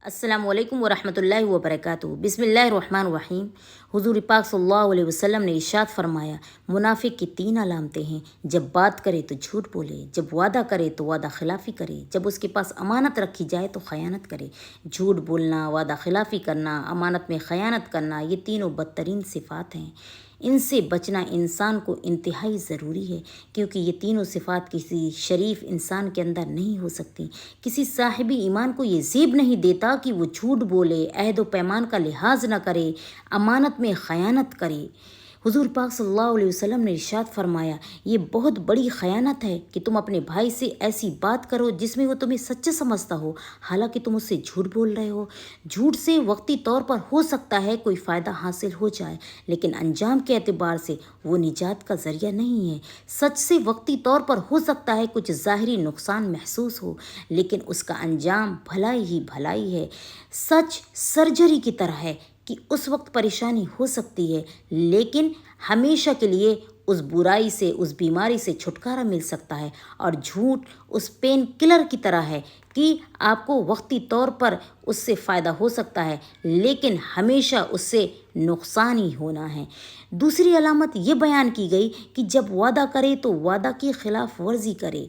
السلام علیکم ورحمۃ اللہ وبرکاتہ۔ بسم اللہ الرحمن الرحیم۔ حضور پاک صلی اللہ علیہ وسلم نے ارشاد فرمایا، منافق کی 3 علامتیں ہیں: جب بات کرے تو جھوٹ بولے، جب وعدہ کرے تو وعدہ خلافی کرے، جب اس کے پاس امانت رکھی جائے تو خیانت کرے۔ جھوٹ بولنا، وعدہ خلافی کرنا، امانت میں خیانت کرنا، یہ تینوں بدترین صفات ہیں۔ ان سے بچنا انسان کو انتہائی ضروری ہے، کیونکہ یہ تینوں صفات کسی شریف انسان کے اندر نہیں ہو سکتی۔ کسی صاحب ایمان کو یہ زیب نہیں دیتا کہ وہ جھوٹ بولے، عہد و پیمان کا لحاظ نہ کرے، امانت میں خیانت کرے۔ حضور پاک صلی اللہ علیہ وسلم نے ارشاد فرمایا، یہ بہت بڑی خیانت ہے کہ تم اپنے بھائی سے ایسی بات کرو جس میں وہ تمہیں سچا سمجھتا ہو، حالانکہ تم اس سے جھوٹ بول رہے ہو۔ جھوٹ سے وقتی طور پر ہو سکتا ہے کوئی فائدہ حاصل ہو جائے، لیکن انجام کے اعتبار سے وہ نجات کا ذریعہ نہیں ہے۔ سچ سے وقتی طور پر ہو سکتا ہے کچھ ظاہری نقصان محسوس ہو، لیکن اس کا انجام بھلائی ہی بھلائی ہے۔ سچ سرجری کی طرح ہے کہ اس وقت پریشانی ہو سکتی ہے، لیکن ہمیشہ کے لیے اس برائی سے، اس بیماری سے چھٹکارا مل سکتا ہے، اور جھوٹ اس پین کلر کی طرح ہے کہ آپ کو وقتی طور پر اس سے فائدہ ہو سکتا ہے، لیکن ہمیشہ اس سے نقصان ہی ہونا ہے۔ دوسری علامت یہ بیان کی گئی کہ جب وعدہ کرے تو وعدہ کی خلاف ورزی کرے۔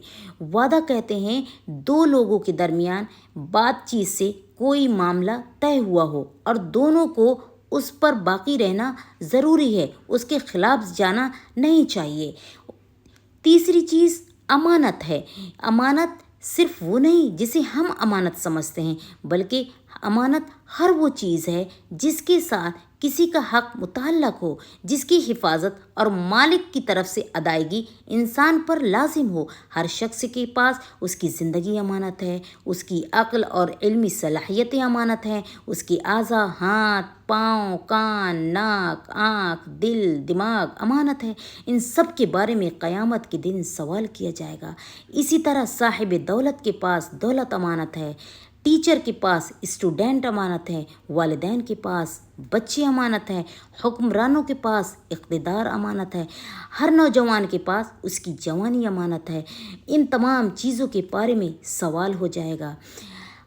وعدہ کہتے ہیں 2 لوگوں کے درمیان بات چیت سے کوئی معاملہ طے ہوا ہو اور دونوں کو اس پر باقی رہنا ضروری ہے، اس کے خلاف جانا نہیں چاہیے۔ تیسری چیز امانت ہے۔ امانت صرف وہ نہیں جسے ہم امانت سمجھتے ہیں، بلکہ امانت ہر وہ چیز ہے جس کے ساتھ کسی کا حق متعلق ہو، جس کی حفاظت اور مالک کی طرف سے ادائیگی انسان پر لازم ہو۔ ہر شخص کے پاس اس کی زندگی امانت ہے، اس کی عقل اور علمی صلاحیتیں امانت ہیں، اس کی اعضاء، ہاتھ، پاؤں، کان، ناک، آنکھ، دل، دماغ امانت ہے۔ ان سب کے بارے میں قیامت کے دن سوال کیا جائے گا۔ اسی طرح صاحب دولت کے پاس دولت امانت ہے، ٹیچر کے پاس اسٹوڈنٹ امانت ہے، والدین کے پاس بچے امانت ہے، حکمرانوں کے پاس اقتدار امانت ہے، ہر نوجوان کے پاس اس کی جوانی امانت ہے۔ ان تمام چیزوں کے بارے میں سوال ہو جائے گا۔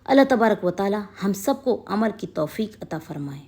اللہ تبارک و تعالی ہم سب کو عمل کی توفیق عطا فرمائے۔